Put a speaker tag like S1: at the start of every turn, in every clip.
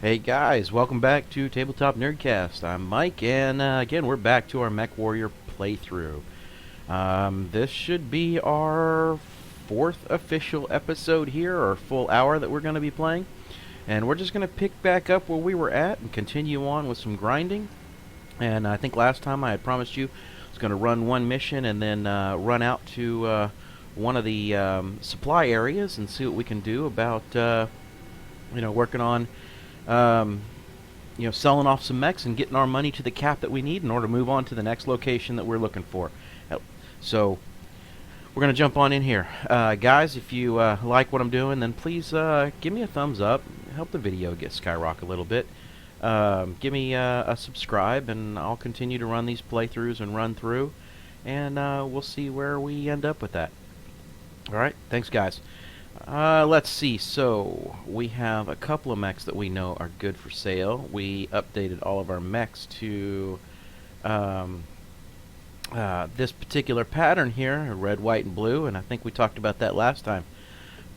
S1: Hey guys, welcome back to Tabletop Nerdcast. I'm Mike, and again, we're back to our MechWarrior playthrough. This should be our fourth official episode here, or full hour that we're going to be playing. And we're just going to pick back up where we were at and continue on with some grinding. And I think last time I had promised you I was going to run one mission and then run out to one of the supply areas and see what we can do about, working on selling off some mechs and getting our money to the cap that we need in order to move on to the next location that we're looking for. So we're going to jump on in here. Guys, if you like what I'm doing, then please give me a thumbs up. Help the video get skyrocket a little bit. Give me a subscribe, and I'll continue to run these playthroughs and run through, and we'll see where we end up with that. Alright, thanks guys. Let's see, so we have a couple of mechs that we know are good for sale. We updated all of our mechs to this particular pattern here, red, white, and blue, and I think we talked about that last time.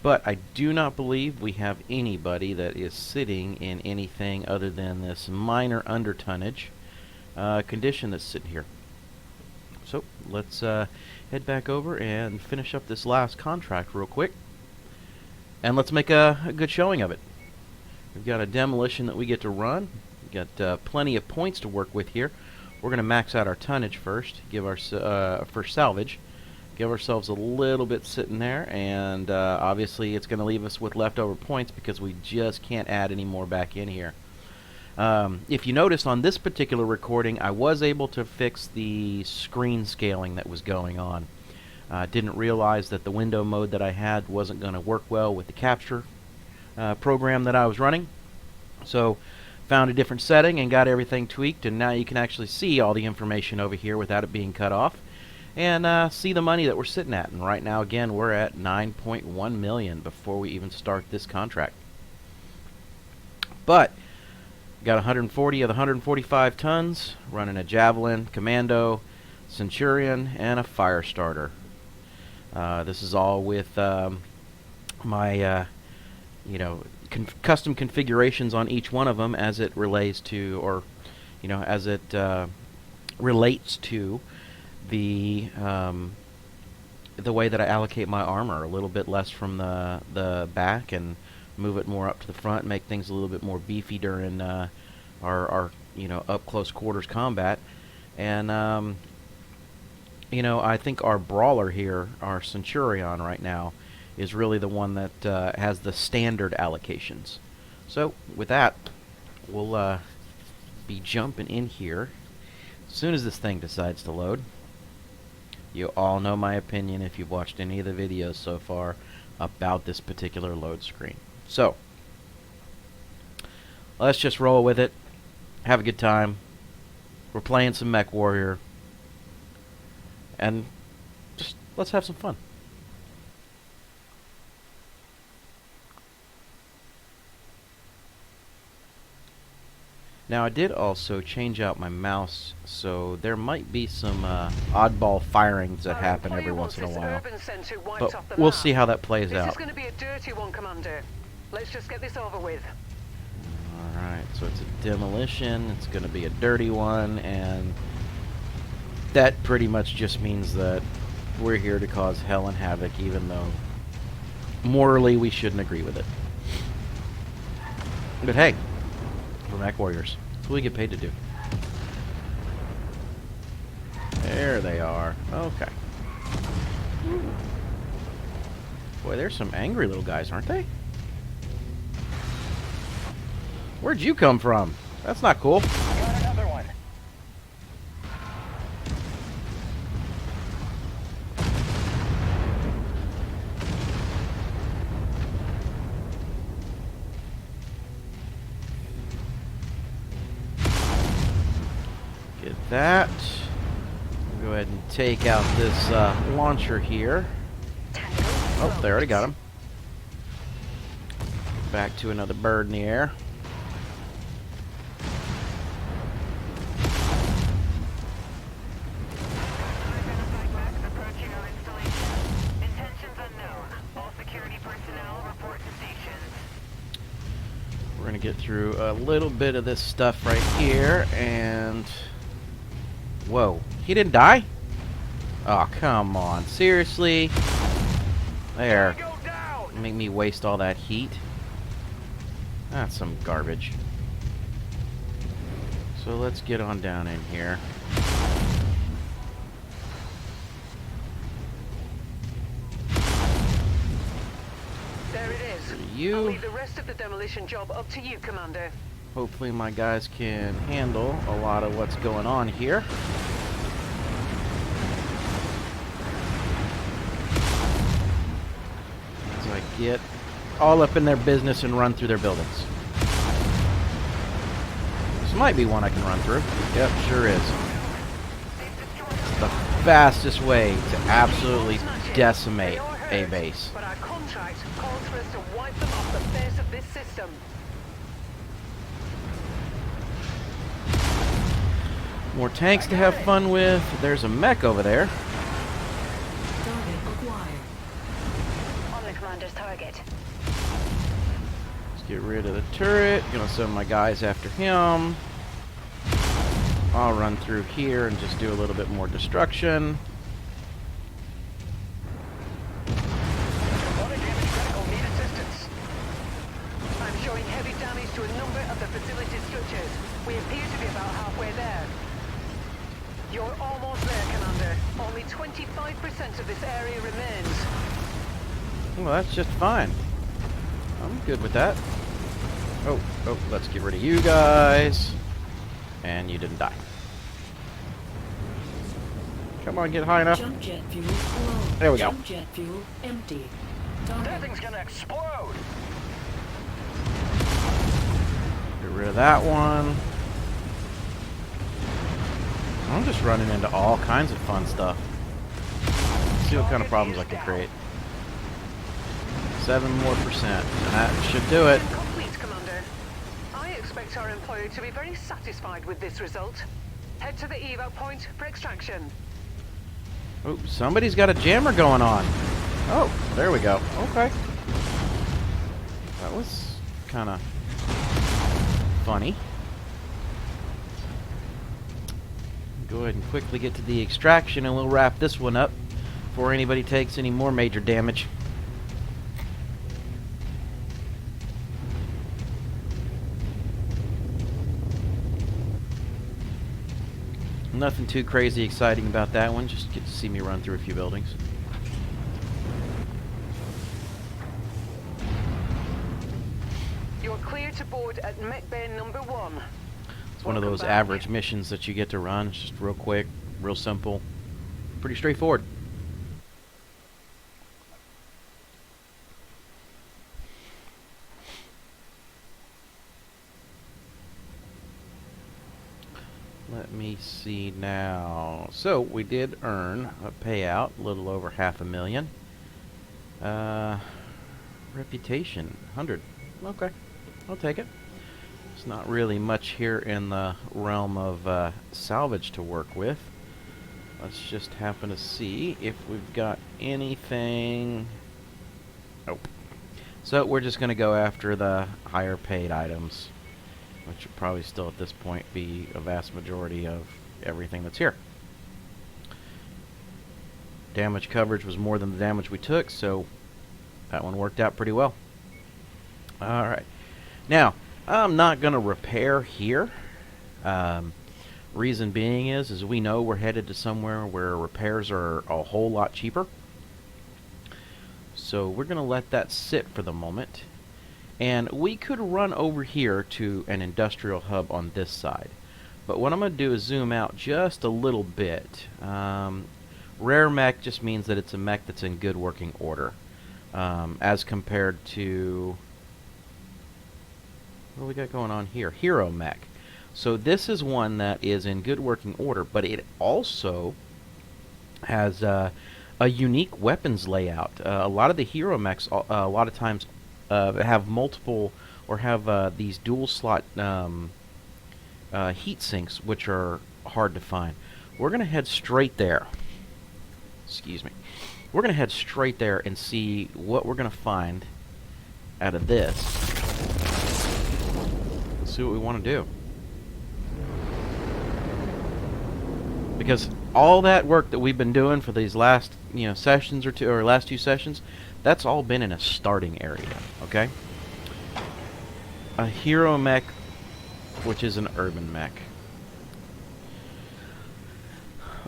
S1: But I do not believe we have anybody that is sitting in anything other than this minor undertonnage condition that's sitting here. So let's head back over and finish up this last contract real quick. And let's make a good showing of it. We've got a demolition that we get to run. We've got plenty of points to work with here. We're going to max out our tonnage first, give our for salvage. Give ourselves a little bit sitting there, and obviously it's going to leave us with leftover points because we just can't add any more back in here. If you notice on this particular recording, I was able to fix the screen scaling that was going on. Didn't realize that the window mode that I had wasn't going to work well with the capture program that I was running. So found a different setting and got everything tweaked, and now you can actually see all the information over here without it being cut off, and see the money that we're sitting at. And right now, again, we're at 9.1 million before we even start this contract. But got 140 of the 145 tons, running a Javalin, Commando, Centurion, and a fire starter. This is all with my, custom configurations on each one of them as it relates to, or, as it relates to the way that I allocate my armor. A little bit less from the back and move it more up to the front, make things a little bit more beefy during our up close quarters combat. And I think our brawler here, our Centurion right now, is really the one that has the standard allocations. So with that, we'll be jumping in here as soon as this thing decides to load. You all know my opinion if you've watched any of the videos so far about this particular load screen. So let's just roll with it, have a good time. We're playing some MechWarrior, and just let's have some fun. Now I did also change out my mouse, so there might be some oddball firings that happen every once in a while. But we'll see how that plays out.
S2: This is going to be a dirty one, Commander. Let's just get this over with.
S1: Alright, so it's a demolition, it's going to be a dirty one, and that pretty much just means that we're here to cause hell and havoc, even though morally we shouldn't agree with it. But hey, we're MechWarriors. That's what we get paid to do. There they are. Okay. Boy, there's some angry little guys, aren't they? Where'd you come from? That's not cool.
S2: Got another one.
S1: Get that. Go ahead and take out this launcher here. Oh, they already got him. Back to another bird in the air. going to get through a little bit of this stuff right here, and... Whoa. He didn't die? Oh, come on. Seriously? There. Make me waste all that heat. That's some garbage. So let's get on down in here.
S2: There it is. I'll leave the rest of the demolition job up to you, Commander.
S1: Hopefully my guys can handle a lot of what's going on here. As I get all up in their business and run through their buildings. This might be one I can run through. Yep, sure is. It's the fastest way to absolutely decimate a base.
S2: But our contract calls for us to wipe them off the face of this system.
S1: More tanks to have fun with. There's a mech over there.
S3: Target acquired.
S2: On the commander's target.
S1: Let's get rid of the turret. Gonna send my guys after him. I'll run through here and just do a little bit more destruction.
S2: I'm showing heavy damage to a number of the facility's structures. We appear to be about halfway there. You're almost there, Commander. Only 25% of this area remains.
S1: Well, that's just fine. I'm good with that. Oh, let's get rid of you guys. And you didn't die. Come on, get high enough.
S3: Jump jet fuel low.
S1: There we go.
S3: Jump jet fuel empty.
S2: That thing's gonna explode!
S1: Get rid of that one. I'm just running into all kinds of fun stuff. See what kind of problems I can create. 7% more, and that should do it.
S2: Complete, Commander. I expect our employer to be very satisfied with this result. Head to the eval point for extraction.
S1: Oh, somebody's got a jammer going on. Oh, there we go. Okay. That was kind of funny. Go ahead and quickly get to the extraction and we'll wrap this one up before anybody takes any more major damage. Nothing too crazy exciting about that one, just get to see me run through a few buildings.
S2: You're clear to board at Mech Bay number 1.
S1: It's one of those average missions that you get to run. It's just real quick, real simple, pretty straightforward. Let me see now. So we did earn a payout, a little over $500,000. Reputation, 100. Okay, I'll take it. It's not really much here in the realm of salvage to work with. Let's just happen to see if we've got anything. Nope. So we're just going to go after the higher paid items, which would probably still at this point be a vast majority of everything that's here. Damage coverage was more than the damage we took, so that one worked out pretty well. Alright. Now, I'm not going to repair here. Reason being is we know we're headed to somewhere where repairs are a whole lot cheaper. So we're going to let that sit for the moment. And we could run over here to an industrial hub on this side. But what I'm going to do is zoom out just a little bit. Rare mech just means that it's a mech that's in good working order. As compared to... what do we got going on here? Hero mech. So this is one that is in good working order, but it also has a unique weapons layout. A lot of the hero mechs, a lot of times, have multiple or have these dual slot heat sinks, which are hard to find. We're going to head straight there. Excuse me. We're going to head straight there and see what we're going to find out of this. Let's see what we want to do. Because all that work that we've been doing for these last, sessions or two, or last 2 sessions, that's all been in a starting area, okay? A hero mech, which is an urban mech.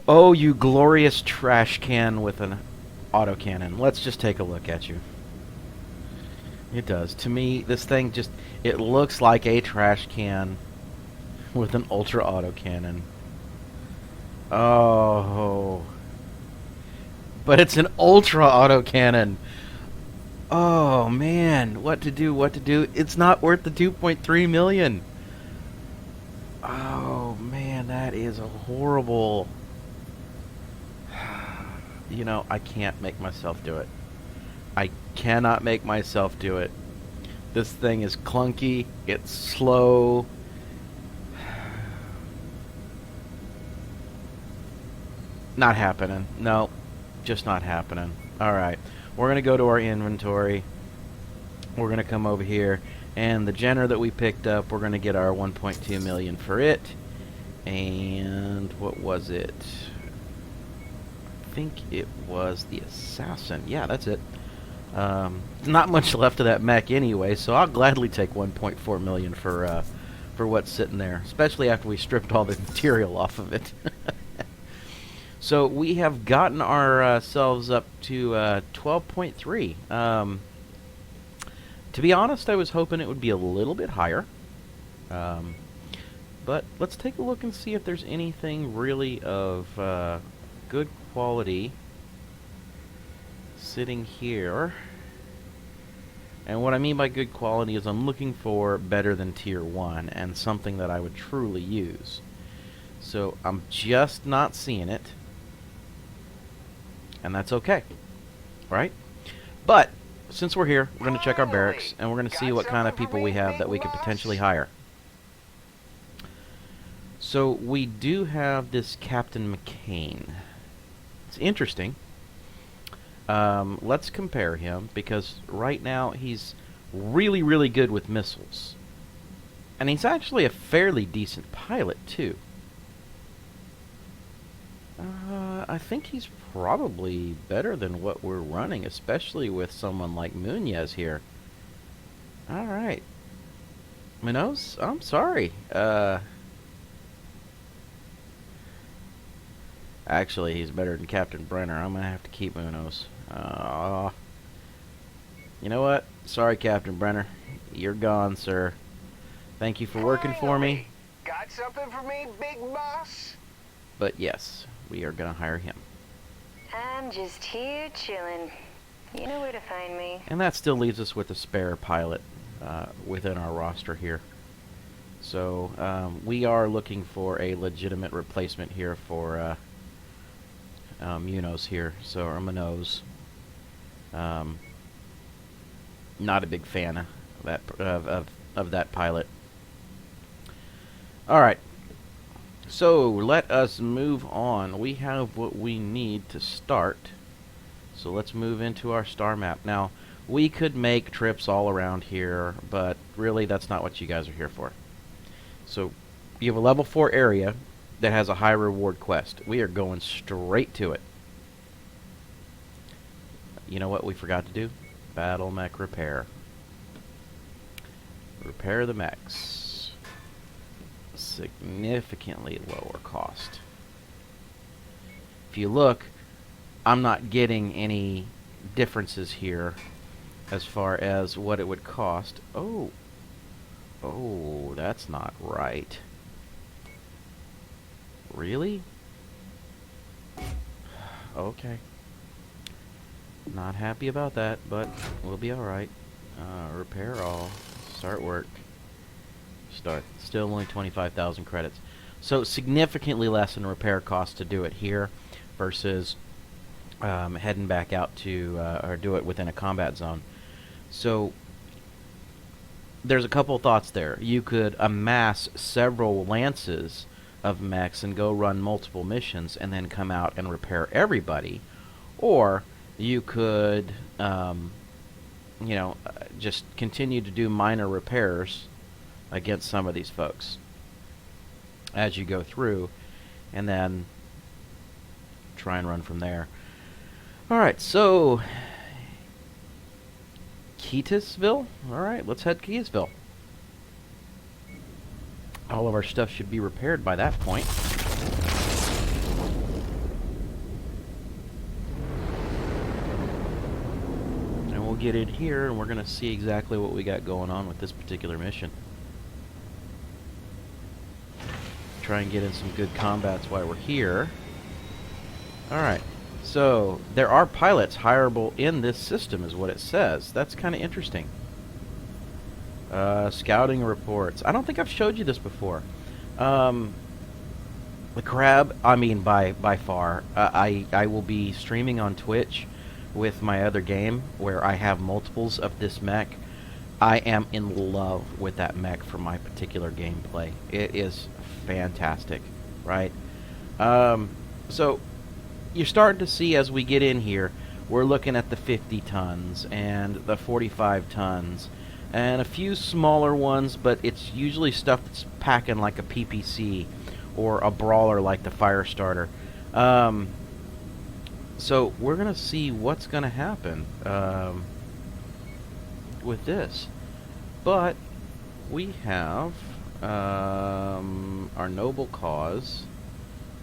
S1: Oh, you glorious trash can with an autocannon. Let's just take a look at you. It does. To me, this thing just, it looks like a trash can with an ultra autocannon. Oh. But it's an ultra autocannon. Oh, man. What to do, what to do. It's not worth the 2.3 million. Oh, man, that is a horrible... I can't make myself do it. I cannot make myself do it. This thing is clunky. It's slow. Not happening. No, just not happening. Alright, we're going to go to our inventory. We're going to come over here. And the Jenner that we picked up, we're going to get our 1.2 million for it. And what was it? I think it was the Assassin. Yeah, that's it. Not much left of that mech anyway, so I'll gladly take 1.4 million for what's sitting there, especially after we stripped all the material off of it. So we have gotten ourselves up to 12.3. To be honest, I was hoping it would be a little bit higher. But let's take a look and see if there's anything really of good quality sitting here. And what I mean by good quality is I'm looking for better than tier 1 and something that I would truly use. So I'm just not seeing it. And that's okay. Right? But since we're here, we're going to check our barracks and we're going to see what kind of people we have that we could potentially hire. So we do have this Captain McCain. It's interesting. Let's compare him, because right now he's really, really good with missiles. And he's actually a fairly decent pilot, too. I think he's probably better than what we're running, especially with someone like Munez here. Alright. Minos, I'm sorry. Actually, he's better than Captain Brenner. I'm going to have to keep Munoz. You know what? Sorry, Captain Brenner. You're gone, sir. Thank you for working for me.
S4: Got something for me, big boss?
S1: But yes, we are going to hire him.
S5: I'm just here chilling. You know where to find me.
S1: And that still leaves us with a spare pilot within our roster here. So we are looking for a legitimate replacement here for Munoz here. So or Munoz. Not a big fan of that of that pilot. All right. So let us move on. We have what we need to start. So let's move into our star map. Now, we could make trips all around here, but really that's not what you guys are here for. So you have a level 4 area that has a high reward quest. We are going straight to it. You know what we forgot to do? Battlemech repair. Repair the mechs. Significantly lower cost. If you look, I'm not getting any differences here as far as what it would cost. Oh, that's not right. Really? Okay. Not happy about that, but we'll be alright. Repair all. Start work. Start. Still only 25,000 credits. So significantly less in repair cost to do it here versus heading back out to, or do it within a combat zone. So there's a couple thoughts there. You could amass several lances of mechs and go run multiple missions and then come out and repair everybody. Or you could, you know, just continue to do minor repairs against some of these folks as you go through, and then try and run from there. Alright, so Keatisville? Alright, let's head to Keatisville. All of our stuff should be repaired by that point. And we'll get in here and we're going to see exactly what we got going on with this particular mission. Try and get in some good combats while we're here. Alright, so there are pilots hireable in this system is what it says. That's kind of interesting. Scouting reports. I don't think I've showed you this before. The crab, I mean by far. I will be streaming on Twitch with my other game where I have multiples of this mech. I am in love with that mech for my particular gameplay. It is fantastic, right? So you're starting to see as we get in here, we're looking at the 50 tons and the 45 tons and a few smaller ones, but it's usually stuff that's packing like a PPC or a brawler like the Firestarter. So we're going to see what's going to happen with this. But we have our noble cause,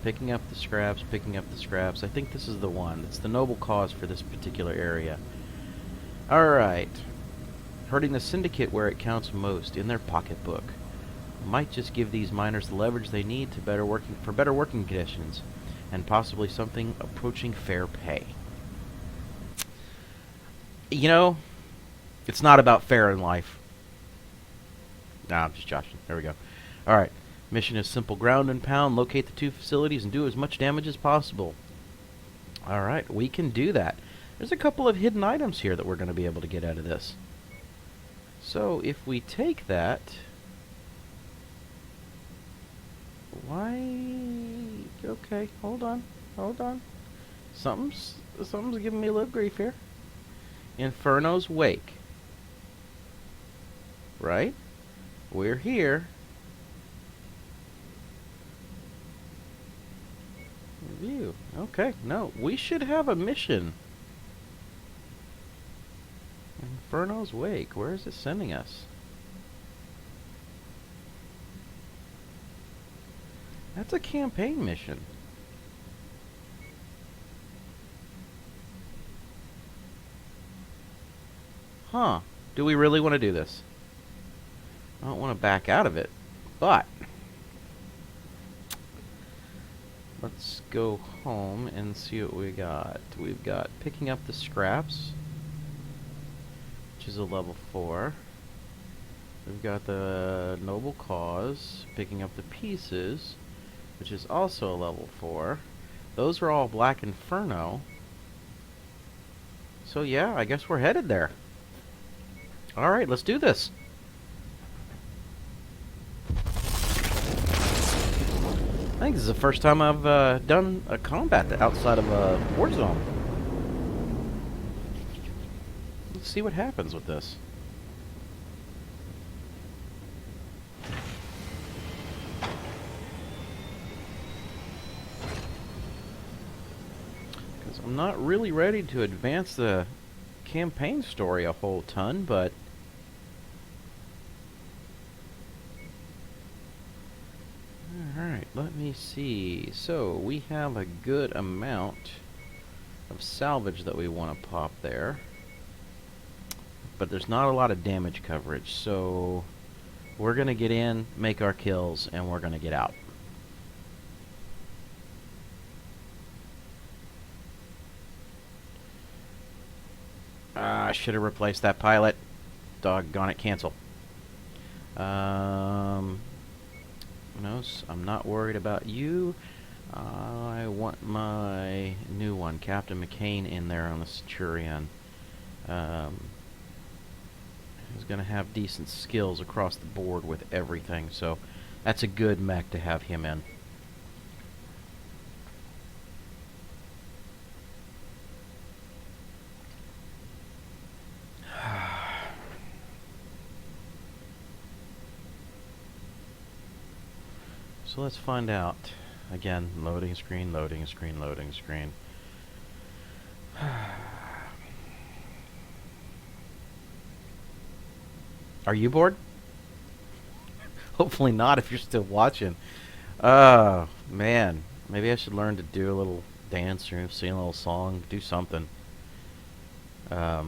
S1: picking up the scraps, picking up the scraps. I think this is the one. It's the noble cause for this particular area. Alright. Hurting the syndicate where it counts most in their pocketbook. Might just give these miners the leverage they need to better working conditions, and possibly something approaching fair pay. You know, it's not about fair in life. Nah, I'm just joshing. There we go. Alright. Mission is simple. Ground and pound, locate the two facilities, and do as much damage as possible. Alright, we can do that. There's a couple of hidden items here that we're going to be able to get out of this. So, if we take that... Why... Okay, hold on. Hold on. Something's giving me a little grief here. Inferno's Wake. Right? We're here. Review. Okay, no, we should have a mission. Inferno's Wake. Where is it sending us? That's a campaign mission. Huh. Do we really want to do this? I don't want to back out of it, but let's go home and see what we got. We've got picking up the scraps, which is a level 4. We've got the noble cause, picking up the pieces, which is also a level 4. Those are all Black Inferno. So yeah, I guess we're headed there. Alright, let's do this. I think this is the first time I've done a combat outside of a war zone. Let's see what happens with this. Because I'm not really ready to advance the campaign story a whole ton, but alright, let me see. So, we have a good amount of salvage that we want to pop there. But there's not a lot of damage coverage, so we're going to get in, make our kills, and we're going to get out. I should have replaced that pilot. Doggone it, cancel. No, I'm not worried about you. I want my new one, Captain McCain, in there on the Centurion. He's going to have decent skills across the board with everything, so that's a good mech to have him in. so let's find out. Again, loading screen, loading screen, loading screen. Are you bored? Hopefully not if you're still watching. Oh, man. Maybe I should learn to do a little dance or sing a little song, do something. Because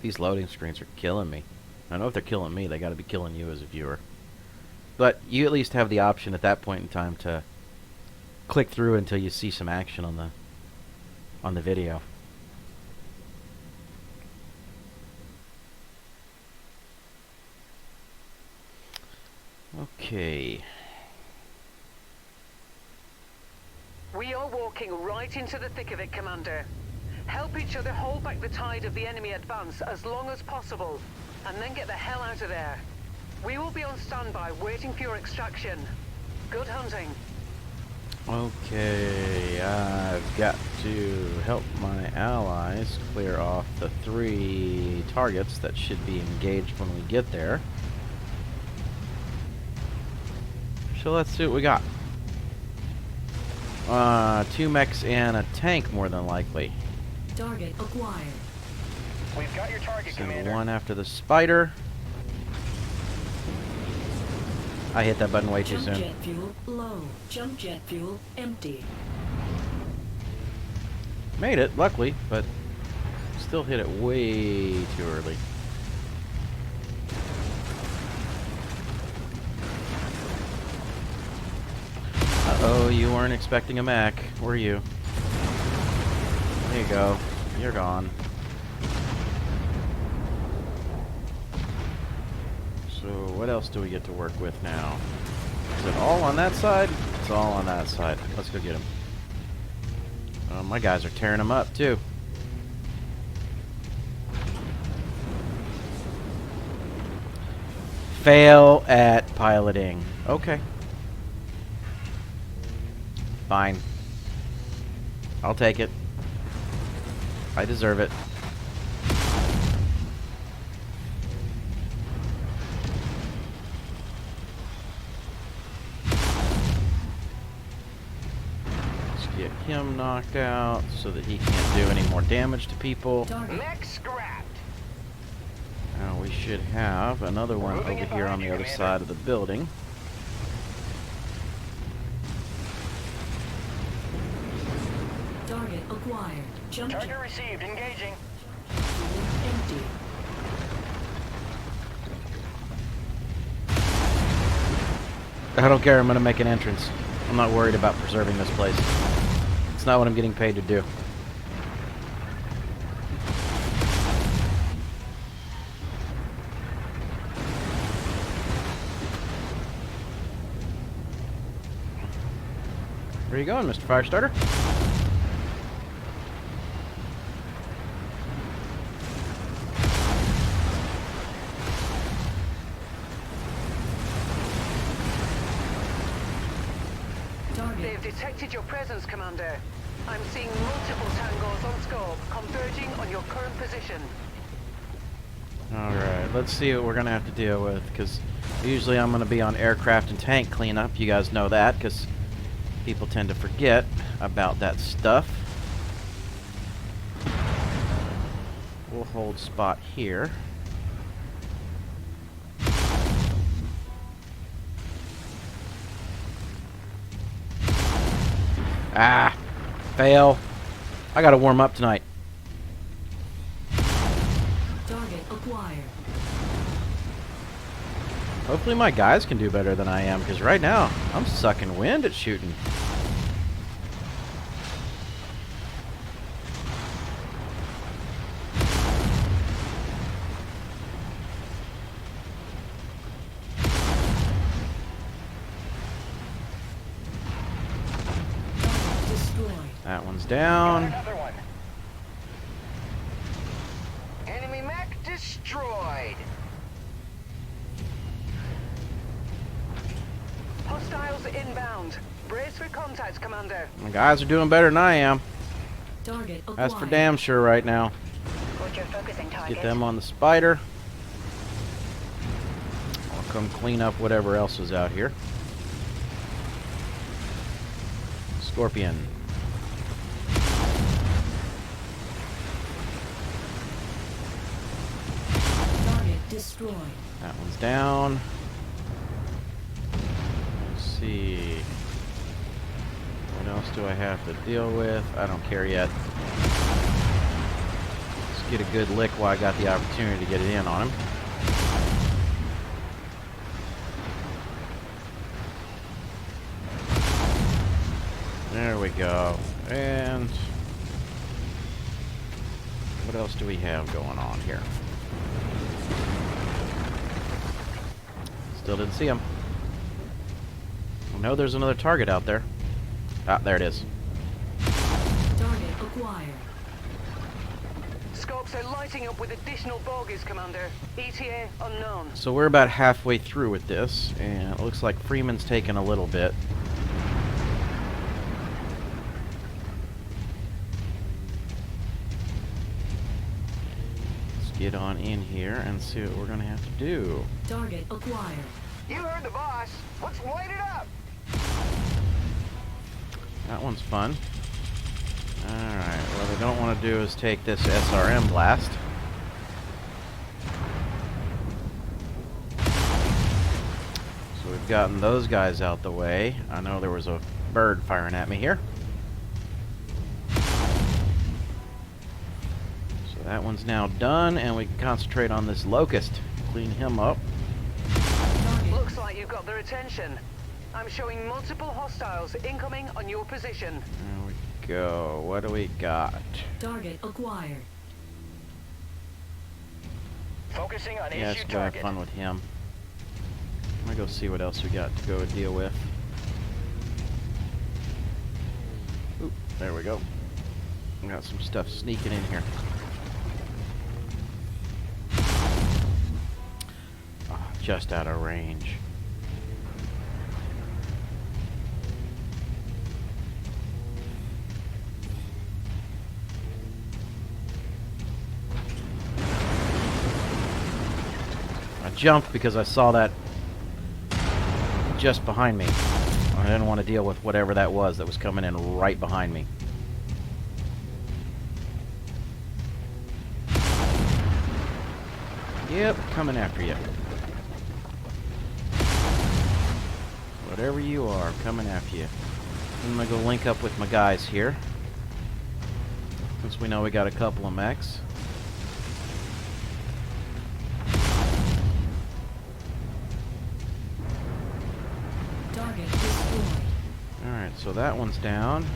S1: these loading screens are killing me. I know if they're killing me, they got to be killing you as a viewer. But you at least have the option at that point in time to click through until you see some action on the video. Okay.
S2: We are walking right into the thick of it, Commander. Help each other hold back the tide of the enemy advance as long as possible, and then get the hell out of there. We will be on standby waiting for your extraction. Good hunting.
S1: Okay, I've got to help my allies clear off the 3 targets that should be engaged when we get there. So let's see what we got. 2 mechs and a tank, more than likely.
S3: Target acquired.
S4: We've got your target,
S1: Send
S4: Commander.
S1: 1 after the spider. I hit that button way too
S3: Jump
S1: soon.
S3: jet fuel low. Jump jet fuel empty.
S1: Made it, luckily, but still hit it way too early. Uh-oh, you weren't expecting a mech, were you? There you go. You're gone. So what else do we get to work with now? Is it all on that side? It's all on that side. Let's go get him. My guys are tearing them up too. Fail at piloting. Okay. Fine. I'll take it. I deserve it. Let's get him knocked out so that he can't do any more damage to people.
S3: Target.
S4: Mech scrapped.
S1: Now we should have another one
S4: Moving
S1: over
S4: it
S1: here on
S4: behind
S1: the
S4: you,
S1: other
S4: Commander.
S1: side of the building.
S3: Target acquired. Jump
S4: Target
S3: jet
S4: received. Engaging.
S3: fuel empty.
S1: I don't care, I'm gonna make an entrance. I'm not worried about preserving this place. It's not what I'm getting paid to do. Where you going, Mr. Firestarter?
S3: Target.
S2: They've detected your presence, Commander. I'm seeing multiple tangos on scope, converging on your current position.
S1: Alright, let's see what we're gonna have to deal with, because usually I'm gonna be on aircraft and tank cleanup. You guys know that, because people tend to forget about that stuff. We'll hold spot here. Ah! Fail. I gotta warm up tonight.
S3: Target acquired.
S1: Hopefully my guys can do better than I am, because right now, I'm sucking wind at shooting.
S3: Destroyed.
S1: That one's
S4: Got
S1: down.
S4: another one. Enemy mech destroyed.
S2: Hostiles inbound. Brace for contact, Commander.
S1: My guys are doing better than I am.
S3: Target acquired.
S1: That's for damn sure right now.
S5: What's your focusing target?
S1: Get them on the spider. I'll come clean up whatever else is out here. Scorpion.
S3: Target destroyed.
S1: That one's down. Let's see. What else do I have to deal with? I don't care yet. Let's get a good lick while I got the opportunity to get it in on him. There we go. And what else do we have going on here? Still didn't see him. I know there's another target out there. Ah, there it is.
S3: Target acquired.
S2: Scopes are lighting up with additional bogies, Commander. ETA unknown.
S1: So we're about halfway through with this, and it looks like Freeman's taken a little bit. Let's get on in here and see what we're going to have to do.
S3: Target acquired.
S4: You heard the boss. Let's light it up.
S1: That one's fun. Alright, what we don't want to do is take this SRM blast. So we've gotten those guys out the way. I know there was a bird firing at me here. So that one's now done, and we can concentrate on this locust. Clean him up.
S2: Looks like you've got their attention. I'm showing multiple hostiles incoming on your position.
S1: There we go. What do we got?
S3: Target acquired.
S4: Focusing on
S1: Yeah,
S4: issue
S1: let's go have
S4: target.
S1: fun with him. I'm gonna go see what else we got to go deal with. Oop, there we go. We got some stuff sneaking in here. Ah, just out of range. I jumped because I saw that just behind me. I didn't want to deal with whatever that was coming in right behind me. Yep, coming after you. Whatever you are, coming after you. I'm gonna go link up with my guys here, since we know we got a couple of mechs.
S3: Target destroyed.
S1: Alright, so that one's down.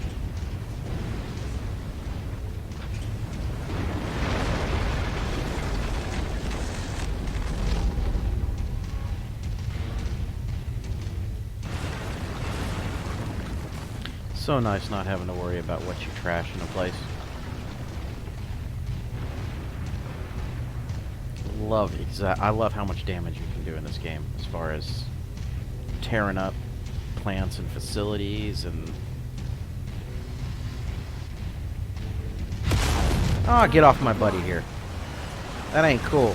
S1: So nice not having to worry about what you trash in a place. I love how much damage you can do in this game as far as tearing up plants and facilities and... Ah, get off my buddy here. That ain't cool,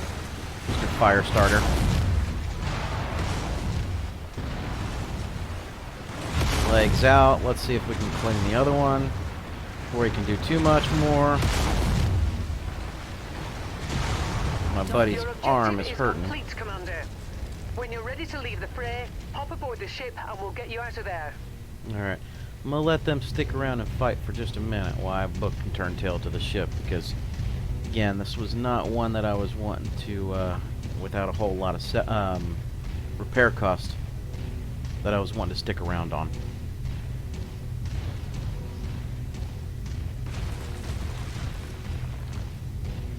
S1: Mr. Firestarter. Legs out. Let's see if we can clean the other one before he can do too much more. My buddy's
S2: Your objective
S1: arm is hurting.
S2: Complete, Commander. When you're ready to leave the fray, hop aboard the ship and we'll get you out of there.
S1: Alright. I'm gonna let them stick around and fight for just a minute while I book and turn tail to the ship, because again, this was not one that I was wanting to without a whole lot of repair cost that I was wanting to stick around on.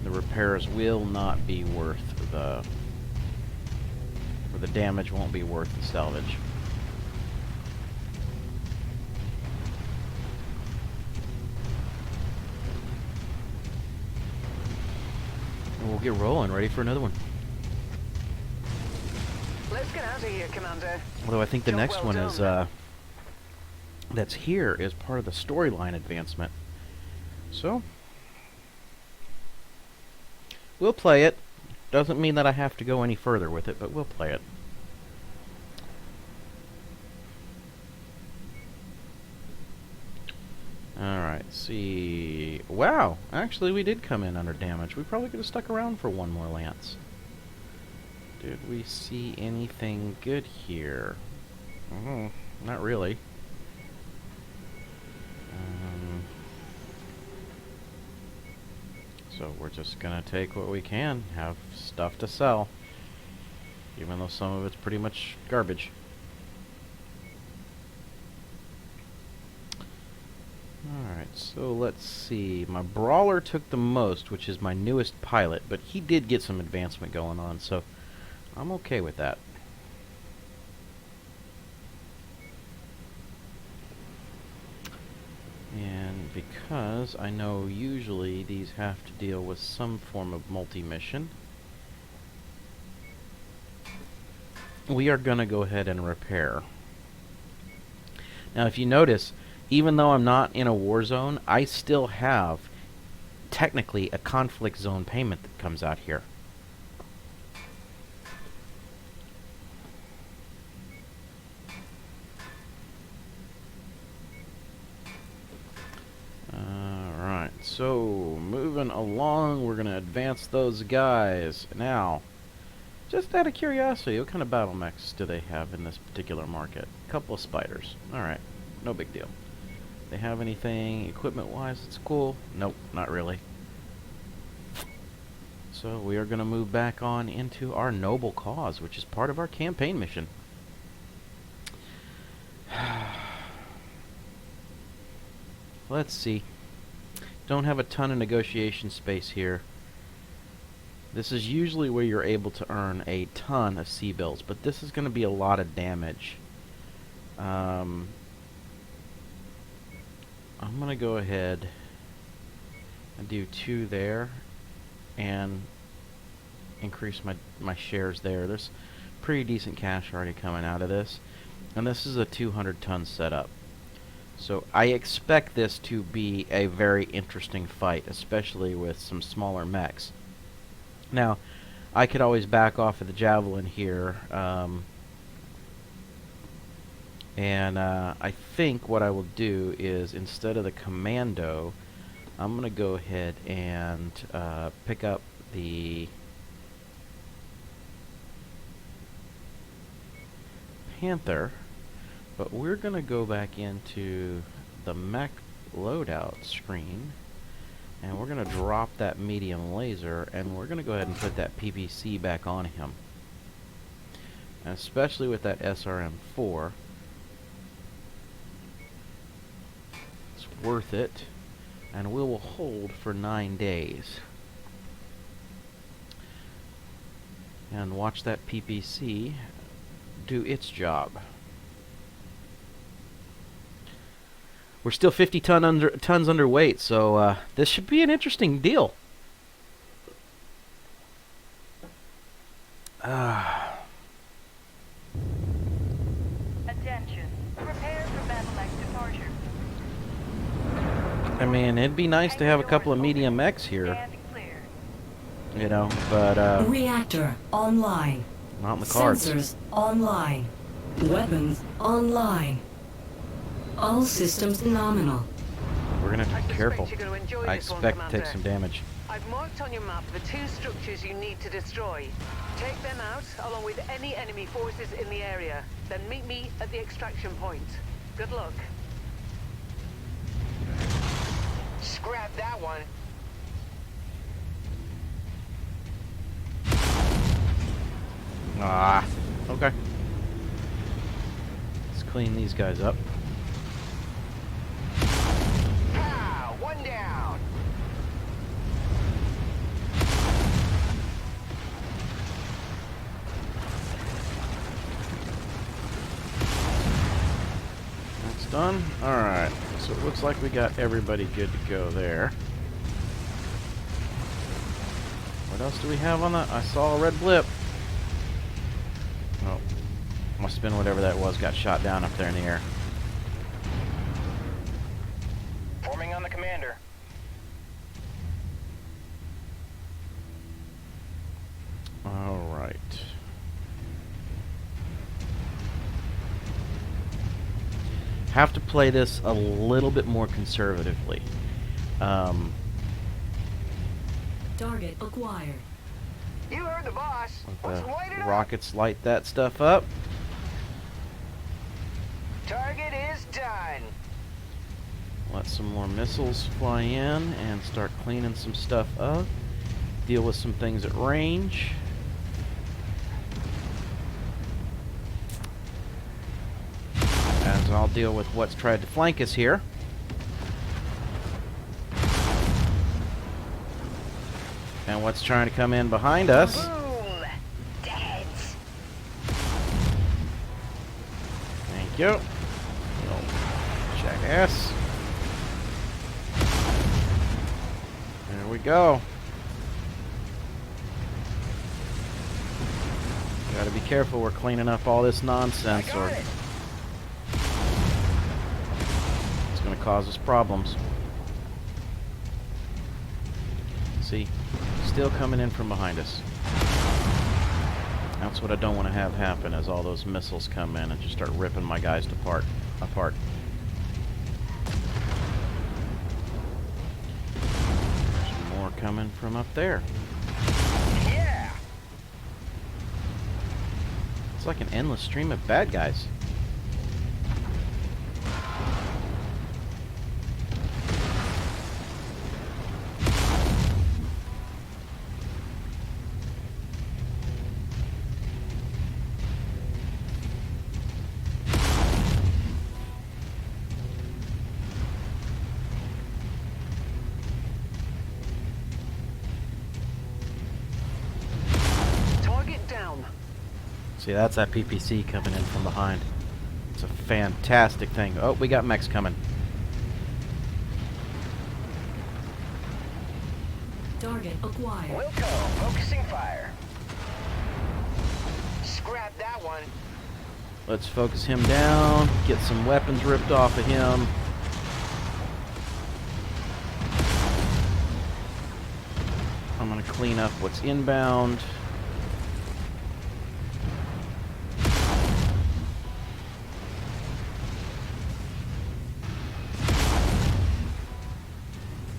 S1: The repairs will not be worth or the damage won't be worth the salvage. And we'll get rolling, ready for another one.
S2: Let's get out of here, Commander.
S1: Although I think the
S2: Job
S1: next
S2: well
S1: one
S2: done.
S1: is that's here is part of the storyline advancement. So we'll play it. Doesn't mean that I have to go any further with it, but we'll play it. Wow, actually we did come in under damage. We probably could have stuck around for one more lance. Did we see anything good here? Not really. So we're just gonna take what we can, have stuff to sell, even though some of it's pretty much garbage. Alright, so let's see. My Brawler took the most, which is my newest pilot, but he did get some advancement going on, so I'm okay with that. And because I know usually these have to deal with some form of multi-mission, we are going to go ahead and repair. Now if you notice, even though I'm not in a war zone, I still have technically a conflict zone payment that comes out here. Alright, so moving along, we're going to advance those guys. Now, just out of curiosity, what kind of Battlemechs do they have in this particular market? A couple of spiders. Alright, no big deal. They have anything equipment-wise that's cool? Nope, not really. So we are going to move back on into our noble cause, which is part of our campaign mission. Let's see. Don't have a ton of negotiation space here. This is usually where you're able to earn a ton of sea bills, but this is going to be a lot of damage. I'm going to go ahead and do 2 there and increase my shares there. There's pretty decent cash already coming out of this, and this is a 200-ton setup. So I expect this to be a very interesting fight, especially with some smaller mechs. Now, I could always back off of the Javalin here, and I think what I will do is, instead of the Commando, I'm going to go ahead and pick up the Panther, but we're going to go back into the Mech loadout screen, and we're going to drop that medium laser, and we're going to go ahead and put that PPC back on him. And especially with that SRM4, it's worth it, and we will hold for 9 days. And watch that PPC do its job. We're still 50 tons underweight, so this should be an interesting deal.
S2: Attention. Prepare for Battlemech departure.
S1: I mean, it'd be nice to have a couple of medium mechs here,
S2: Stand clear.
S1: you know, but
S3: Reactor online.
S1: not in the cards.
S3: Sensors online. Weapons online. All systems nominal.
S1: We're gonna have to be careful.
S2: You're gonna enjoy
S1: I
S2: this one,
S1: expect to take
S2: Commander.
S1: some damage.
S2: I've marked on your map the 2 structures you need to destroy. Take them out, along with any enemy forces in the area. Then meet me at the extraction point. Good luck.
S4: Scrap that one.
S1: Ah, okay. Let's clean these guys up.
S4: Pow! One down.
S1: That's done. Alright, so it looks like we got everybody good to go there. What else do we have on that? I saw a red blip. Oh, must have been whatever that was, got shot down up there in the air.
S4: Forming on the commander.
S1: Alright. Have to play this a little bit more conservatively.
S3: Target acquired.
S4: You heard the boss. Let's light it up.
S1: Rockets light that stuff up.
S4: Target is done.
S1: Let some more missiles fly in and start cleaning some stuff up. Deal with some things at range. As I'll deal with what's tried to flank us here. And what's trying to come in behind us.
S5: Boom! Dead.
S1: Thank you. Little jackass. There we go. Gotta be careful, we're cleaning up all this nonsense or it's gonna cause us problems. See, still coming in from behind us. That's what I don't want to have happen, is all those missiles come in and just start ripping my guys apart. There's more coming from up there.
S4: Yeah.
S1: It's like an endless stream of bad guys.
S2: Target down.
S1: See, that's that PPC coming in from behind. It's a fantastic thing. Oh, we got mechs coming.
S3: Target acquired.
S4: Wilco, focusing fire. Scrap that one.
S1: Let's focus him down, get some weapons ripped off of him. I'm going to clean up what's inbound.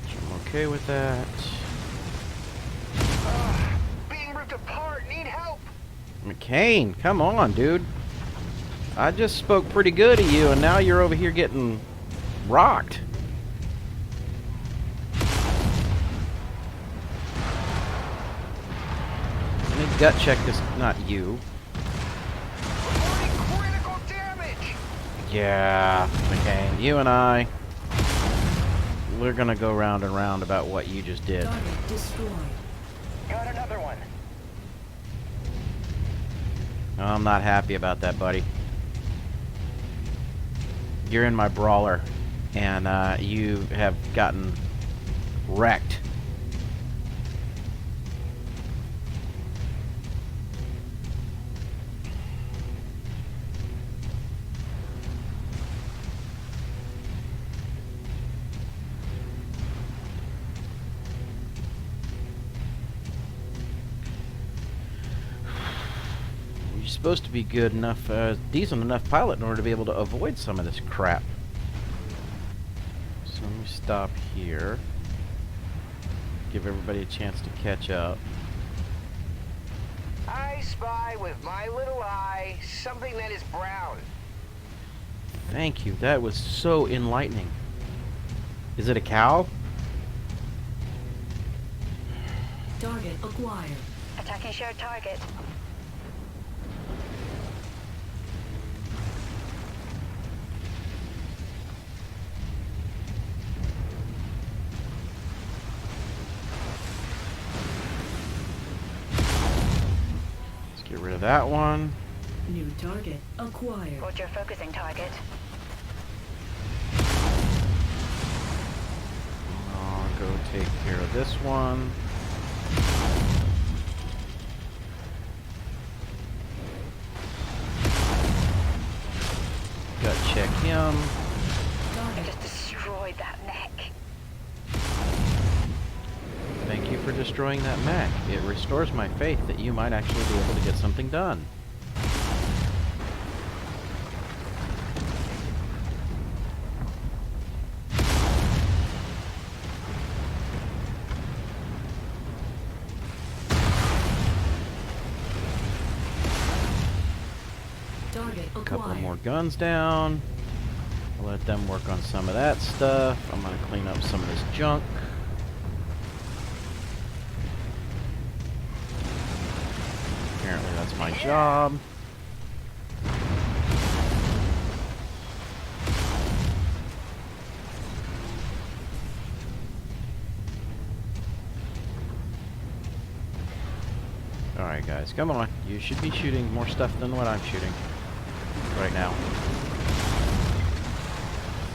S1: I'm okay with that.
S4: Being ripped apart. Need help.
S1: McCain, come on, dude. I just spoke pretty good of you, and now you're over here getting rocked. I need to gut check this, not you.
S4: Reporting critical damage.
S1: Yeah, McCain, you and I, we're gonna go round and round about what you just did.
S3: Target destroyed.
S4: Got another one.
S1: I'm not happy about that, buddy. You're in my brawler, and you have gotten wrecked. You're supposed to be good enough, decent enough pilot in order to be able to avoid some of this crap. So let me stop here. Give everybody a chance to catch up.
S4: I spy with my little eye something that is brown.
S1: Thank you. That was so enlightening. Is it a cow?
S3: Target acquired.
S5: Attacking shared target.
S1: Let's get rid of that one.
S3: New target acquired.
S5: Roger, focusing target.
S1: I'll go take care of this one. Gut check him.
S5: I
S3: Target
S5: just destroyed that mech.
S1: Thank you for destroying that mech. It restores my faith that you might actually be able to get something done.
S3: Target
S1: A couple
S3: acquired.
S1: more guns down. I'll let them work on some of that stuff. I'm going to clean up some of this junk. Apparently that's my job. Alright guys, come on. You should be shooting more stuff than what I'm shooting right now.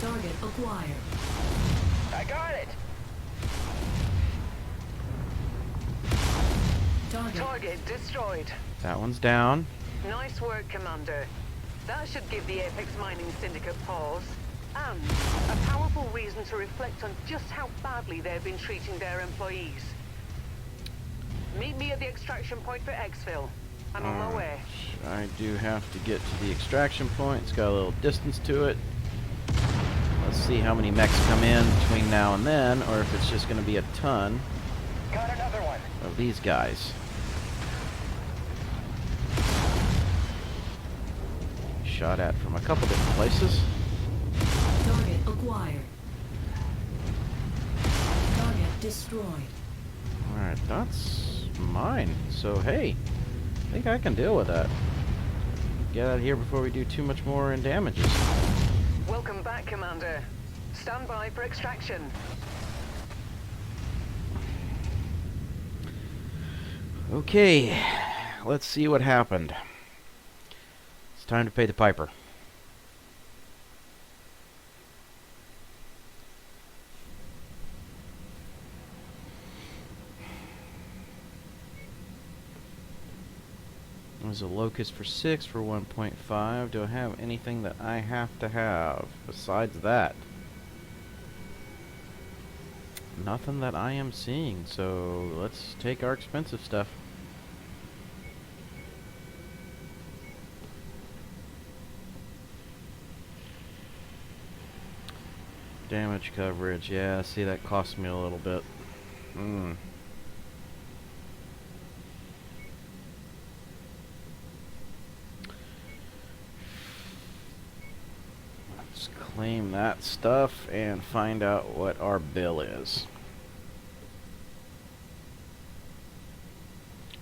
S3: Target acquired.
S4: I got it.
S2: Target destroyed.
S1: That one's down.
S2: Nice work, Commander. That should give the Apex Mining Syndicate pause, and a powerful reason to reflect on just how badly they've been treating their employees. Meet me at the extraction point for exfil. I'm on my way.
S1: I do have to get to the extraction point. It's got a little distance to it. Let's see how many mechs come in between now and then, or if it's just going to be a ton
S4: Got another one.
S1: of these guys. Shot at from a couple different places.
S3: Target acquired. Target destroyed.
S1: Alright, that's mine. So, hey, I think I can deal with that. Get out of here before we do too much more in damages.
S2: Welcome back, Commander. Stand by for extraction.
S1: Okay, let's see what happened. It's time to pay the piper. There's a locust for 6 for 1.5. Do I have anything that I have to have besides that? Nothing that I am seeing, so let's take our expensive stuff. Damage coverage, yeah, see that cost me a little bit. Let's claim that stuff and find out what our bill is.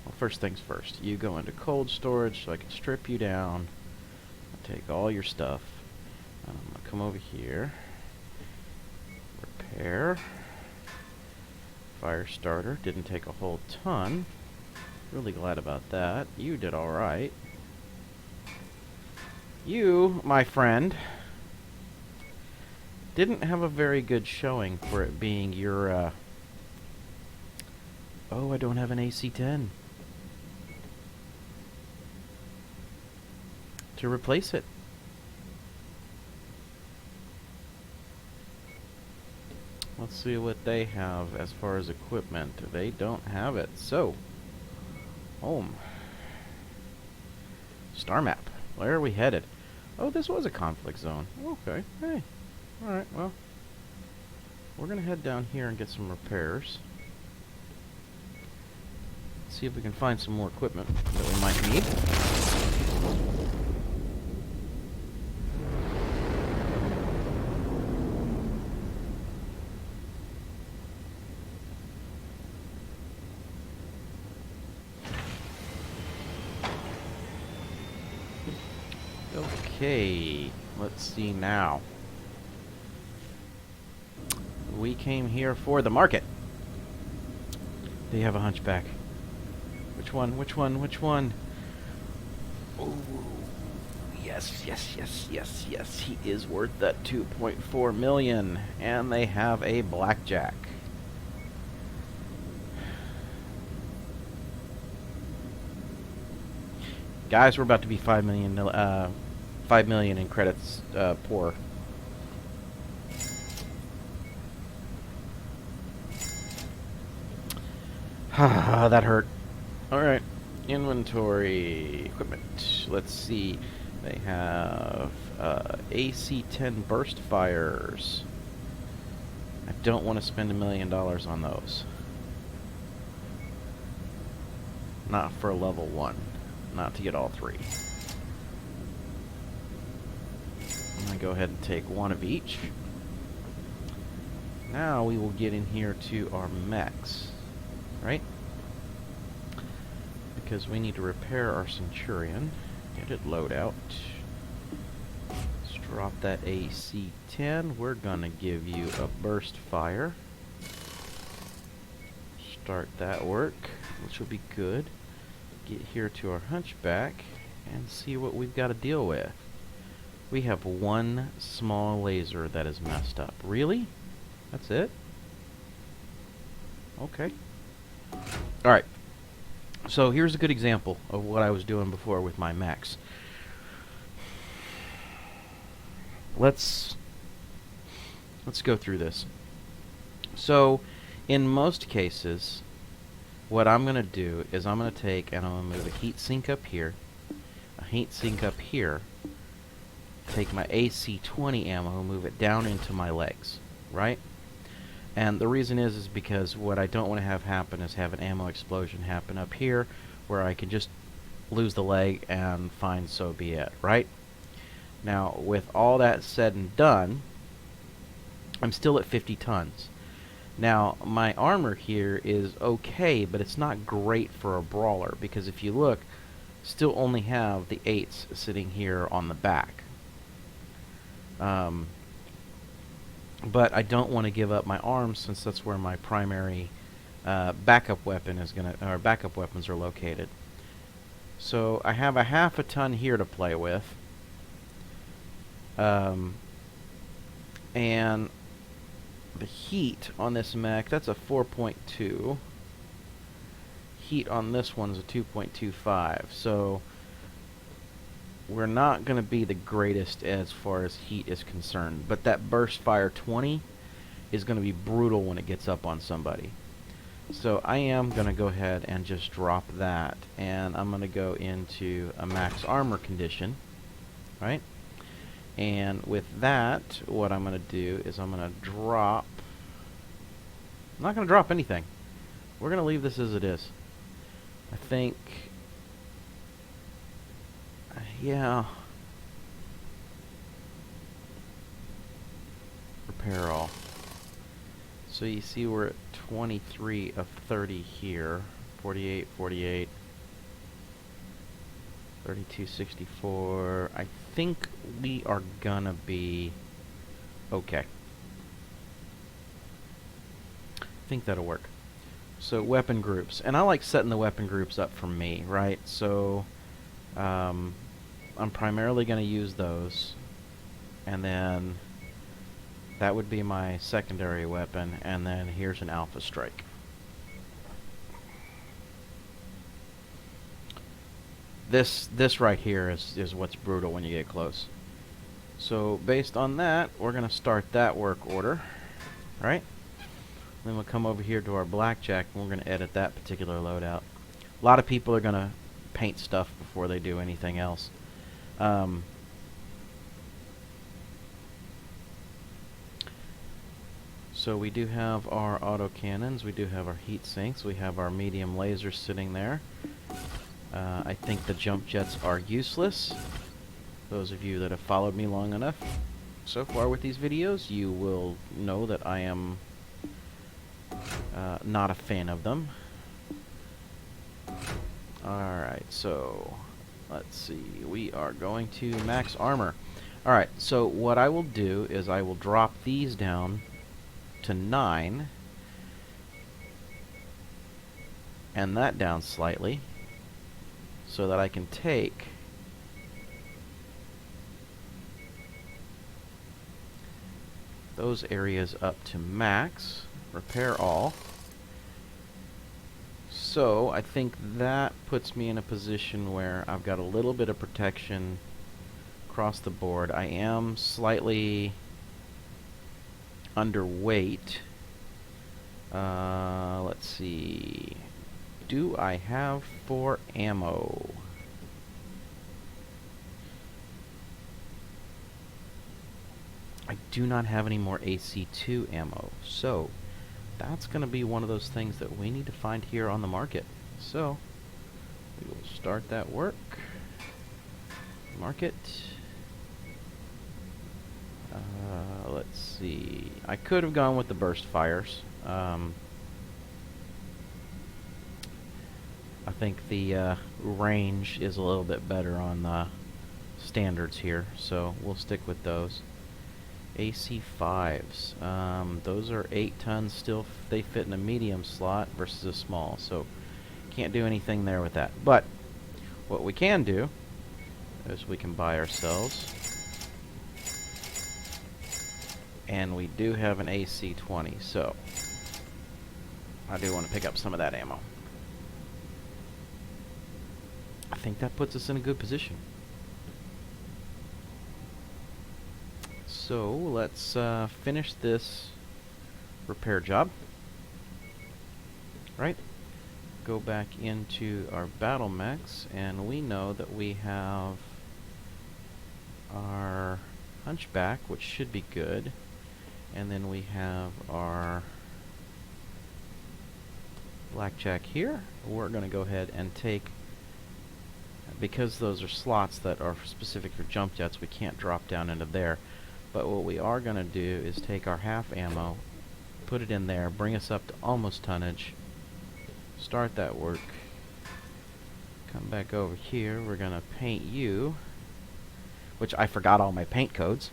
S1: Well, first things first, you go into cold storage so I can strip you down. I'll take all your stuff. I'm gonna come over here. Repair. Fire starter. Didn't take a whole ton. Really glad about that. You did alright. You, my friend, didn't have a very good showing for it being your, Oh, I don't have an AC-10 to replace it. Let's see what they have as far as equipment. They don't have it. So, home. Star map. Where are we headed? Oh, this was a conflict zone. Okay. Hey. Alright, well. We're going to head down here and get some repairs. See if we can find some more equipment that we might need. Okay, let's see now. We came here for the market. They have a hunchback. Which one? Which one? Which one? Oh, yes, yes, yes, yes, yes. He is worth that 2.4 million. And they have a blackjack. Guys, we're about to be 5 million in credits poor. That hurt. Alright. Inventory. Equipment. Let's see. They have AC-10 burst fires. I don't want to spend $1 million on those. Not for level 1. Not to get all 3. I'm going to go ahead and take one of each. Now we will get in here to our mechs, right? Because we need to repair our Centurion. Get it load out. Let's drop that AC-10. We're going to give you a burst fire. Start that work, which will be good. Get here to our hunchback and see what we've got to deal with. We have one small laser that is messed up. Really? That's it? Okay. Alright. So here's a good example of what I was doing before with my mechs. Let's go through this. So, in most cases, what I'm going to do is I'm going to take and I'm going to move a heat sink up here, a heat sink up here, take my AC-20 ammo, move it down into my legs, right? And the reason is because what I don't want to have happen is have an ammo explosion happen up here where I can just lose the leg and fine, so be it, right? Now, with all that said and done, I'm still at 50 tons. Now, my armor here is okay, but it's not great for a brawler, because if you look, still only have the 8s sitting here on the back. But I don't want to give up my arms, since that's where my primary backup weapon is or backup weapons are located. So I have a half a ton here to play with, and the heat on this mech, that's a 4.2. Heat on this one's a 2.25. So we're not going to be the greatest as far as heat is concerned. But that burst fire 20 is going to be brutal when it gets up on somebody. So I am going to go ahead and just drop that. And I'm going to go into a max armor condition. Right? And with that, what I'm going to do is I'm going to drop... I'm not going to drop anything. We're going to leave this as it is. I think... yeah. Repair all. So you see we're at 23 of 30 here. 48, 48. 3264. I think we are gonna be okay. I think that'll work. So weapon groups, and I like setting the weapon groups up for me, right? So I'm primarily gonna use those, and then that would be my secondary weapon, and then here's an alpha strike. This right here is what's brutal when you get close. So based on that, we're going to start that work order, right? Then we'll come over here to our blackjack, and we're going to edit that particular loadout. A lot of people are going to paint stuff before they do anything else. So we do have our autocannons, we do have our heat sinks, we have our medium lasers sitting there. I think the jump jets are useless. Those of you that have followed me long enough so far with these videos, you will know that I am not a fan of them. Alright, so let's see. We are going to max armor. Alright, so what I will do is I will drop these down to 9 and that down slightly, so that I can take those areas up to max, repair all. So I think that puts me in a position where I've got a little bit of protection across the board. I am slightly underweight. Let's see. Do I have 4 ammo? I do not have any more AC2 ammo, so that's going to be one of those things that we need to find here on the market. So we will start that work. Market. Let's see. I could have gone with the burst fires. I think the range is a little bit better on the standards here, so we'll stick with those. AC5s. Those are 8 tons still. They fit in a medium slot versus a small, so can't do anything there with that. But what we can do is we can buy ourselves, and we do have an AC20, so I do want to pick up some of that ammo. I think that puts us in a good position. So let's finish this repair job. Right? Go back into our Battlemechs, and we know that we have our Hunchback, which should be good. And then we have our Blackjack here. We're going to go ahead and take, because those are slots that are specific for jump jets, we can't drop down into there. But what we are going to do is take our half ammo, put it in there, bring us up to almost tonnage, start that work, come back over here, we're going to paint you, which I forgot all my paint codes.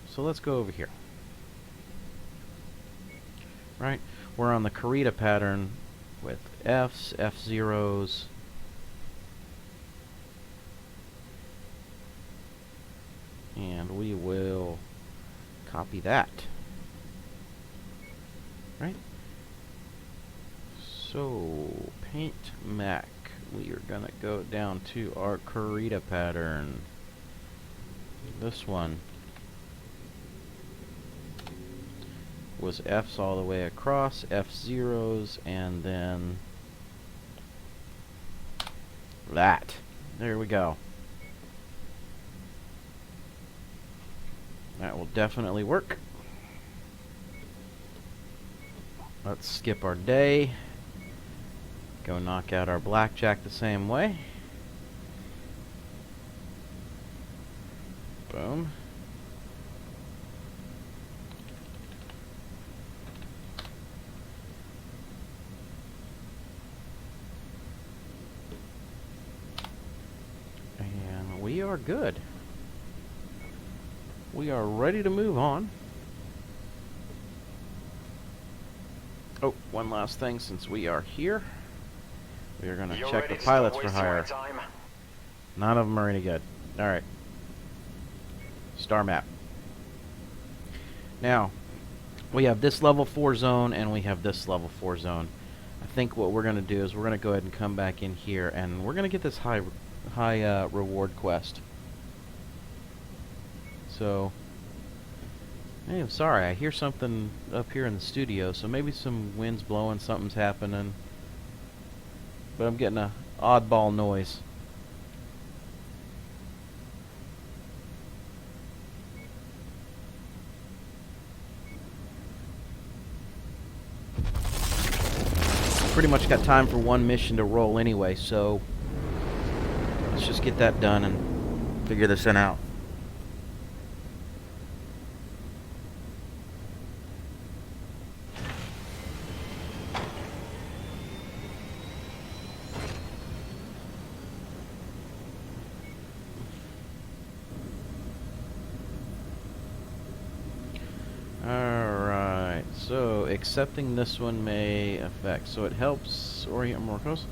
S1: So let's go over here. Right, we're on the Carita pattern with Fs, F0s, and we will copy that. Right? So, paint Mech. We are going to go down to our Carita pattern. This one was Fs all the way across, F0s, and then that. There we go. That will definitely work. Let's skip our day. Go knock out our Blackjack the same way. Boom. And we are good. We are ready to move on. Oh, one last thing since we are here. We are going to check the pilots for hire. None of them are any good. Alright. Star map. Now, we have this level 4 zone and we have this level 4 zone. I think what we're going to do is we're going to go ahead and come back in here and we're going to get this high reward quest. So, hey, I'm sorry, I hear something up here in the studio, so maybe some wind's blowing, something's happening. But I'm getting a oddball noise. Pretty much got time for one mission to roll anyway, so let's just get that done and figure this thing out. Alright, so accepting this one may affect. So it helps orient more close.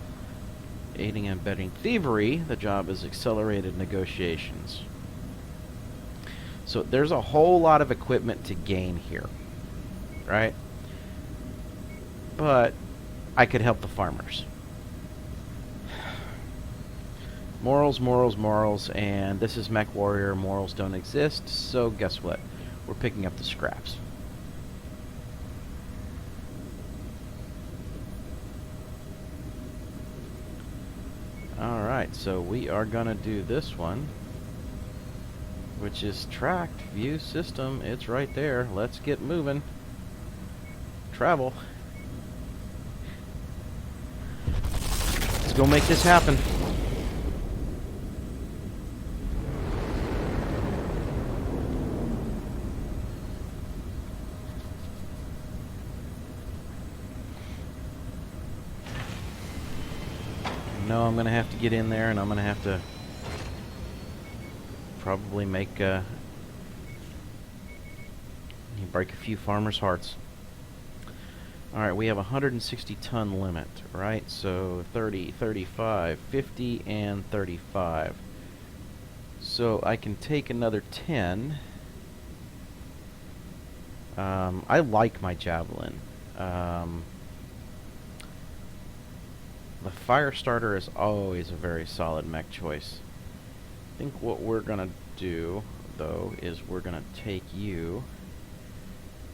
S1: Aiding and abetting thievery. The job is accelerated negotiations. So there's a whole lot of equipment to gain here. Right? But I could help the farmers. Morals, morals, morals, and this is MechWarrior. Morals don't exist, so guess what? We're picking up the scraps. Alright, so we are gonna do this one, which is tracked view system. It's right there. Let's get moving. Travel. Let's go make this happen. know I'm going to have to get in there, and I'm going to have to probably make break a few farmers' hearts. Alright, we have a 160-ton limit, right? So 30, 35, 50, and 35. So I can take another 10. I like my Javelin. The fire starter is always a very solid mech choice. I think what we're gonna do, though, is we're gonna take you,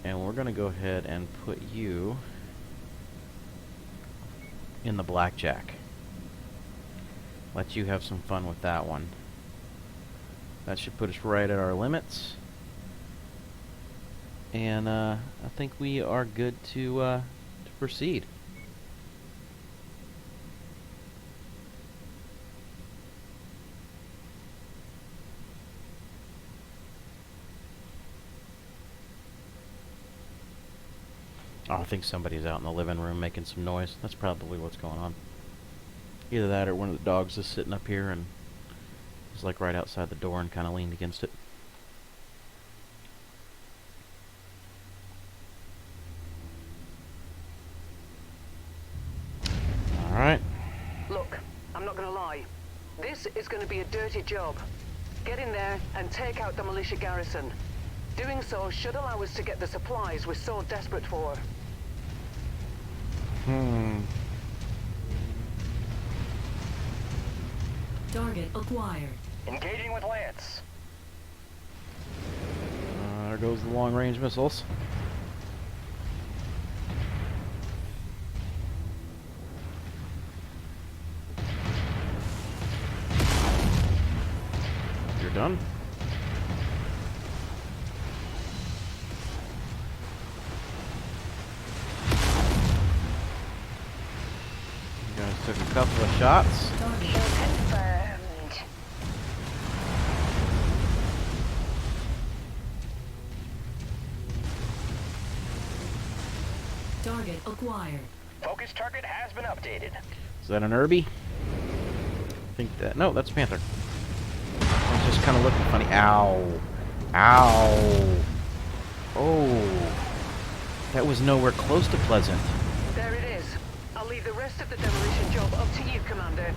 S1: and we're gonna go ahead and put you in the blackjack. Let you have some fun with that one. That should put us right at our limits. And I think we are good to proceed. Oh, I think somebody's out in the living room making some noise. That's probably what's going on. Either that or one of the dogs is sitting up here and is like right outside the door and kind of leaned against it. Alright.
S2: Look, I'm not gonna lie. This is gonna be a dirty job. Get in there and take out the militia garrison. Doing so should allow us to get the supplies we're so desperate for.
S3: Target acquired.
S4: Engaging with Lance.
S1: There goes the long-range missiles. You're done. You guys took a couple of shots.
S5: Kill confirmed.
S3: Target acquired.
S4: Focus target has been updated.
S1: Is that an Irby? I think that... No, that's a Panther. I was just kind of looking funny. Ow. Ow. Oh. That was nowhere close to pleasant.
S2: There it is. I'll leave the rest of the demolition job up to you, Commander.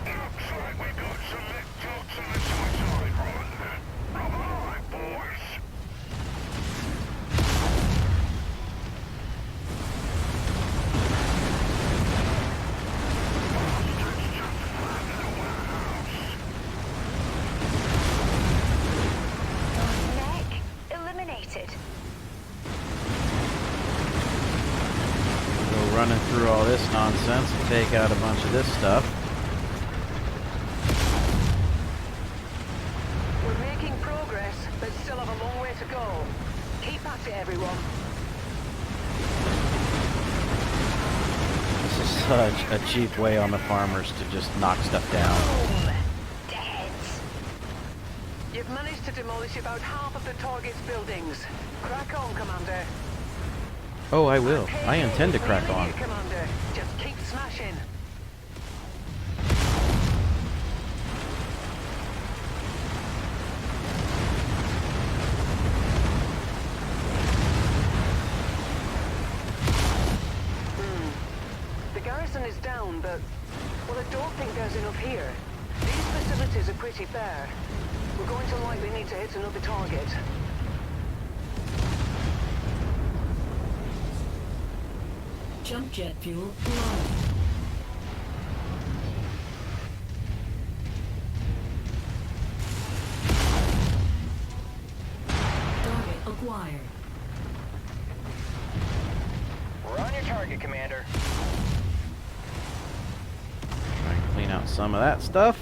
S6: Looks like we got some mech jokes on the suicide run. Right, boys.
S5: Mech eliminated.
S1: Go running through all this nonsense and take out a bunch of this stuff.
S2: We're making progress, but still have a long way to go. Keep at it, everyone.
S1: This is such a cheap way on the farmers to just knock stuff down.
S5: Boom. Dead.
S2: You've managed to demolish about half of the target's buildings. Crack on, Commander.
S1: Oh, I will. I intend to crack on.
S2: Commander. Just keep smashing. The garrison is down, but... well, I don't think there's enough here. These facilities are pretty bare. We're going to likely need to hit another target.
S3: Jump jet fuel low. Target acquired.
S4: We're on your target, Commander.
S1: Try and clean out some of that stuff.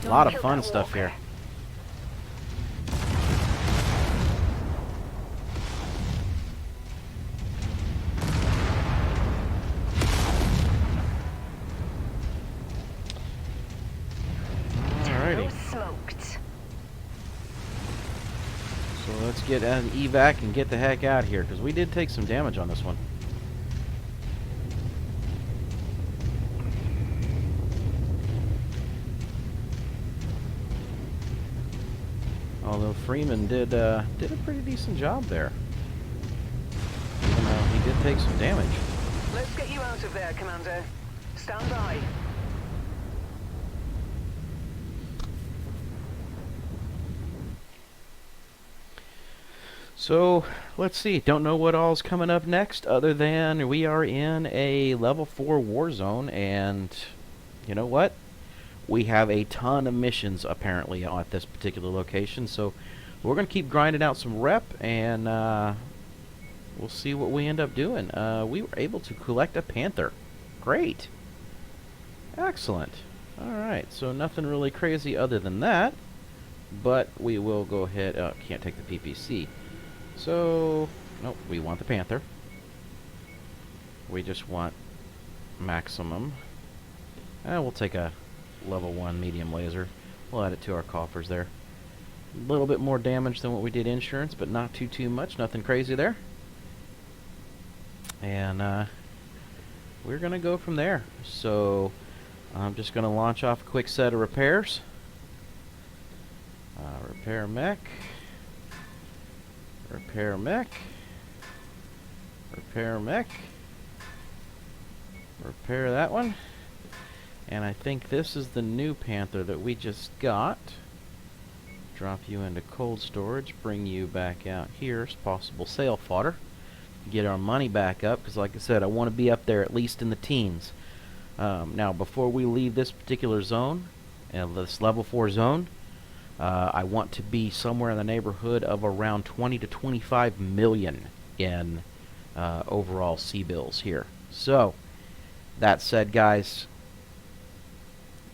S1: A lot of
S5: Kill
S1: fun
S5: that
S1: stuff
S5: walker.
S1: here.
S5: No
S1: Alrighty.
S5: smoked.
S1: So let's get an evac and get the heck out of here, because we did take some damage on this one. Although Freeman did a pretty decent job there. Even though he did take some damage.
S2: Let's get you out of there, Commander. Stand by.
S1: So, let's see. Don't know what all's coming up next, other than we are in a level 4 war zone, and you know what? We have a ton of missions, apparently, at this particular location, so we're going to keep grinding out some rep, and we'll see what we end up doing. We were able to collect a Panther. Great. Excellent. Alright, so nothing really crazy other than that, but we will go ahead... can't take the PPC. So, nope, we want the Panther. We just want maximum. We'll take a level 1 medium laser. We'll add it to our coffers there. A little bit more damage than what we did insurance, but not too much. Nothing crazy there. And we're going to go from there. So, I'm just going to launch off a quick set of repairs. Repair mech. Repair mech. Repair mech. Repair that one. And I think this is the new Panther that we just got. Drop you into cold storage, bring you back out here as possible sale fodder. Get our money back up, because like I said, I want to be up there at least in the teens. Now, before we leave this particular zone, this level 4 zone, I want to be somewhere in the neighborhood of around 20 to 25 million in overall C-bills here. So, that said, guys,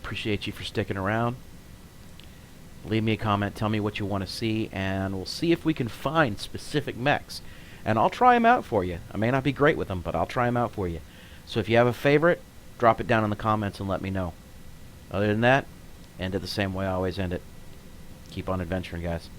S1: appreciate you for sticking around. Leave me a comment, tell me what you want to see, and we'll see if we can find specific mechs. And I'll try them out for you. I may not be great with them, but I'll try them out for you. So if you have a favorite, drop it down in the comments and let me know. Other than that, end it the same way I always end it. Keep on adventuring, guys.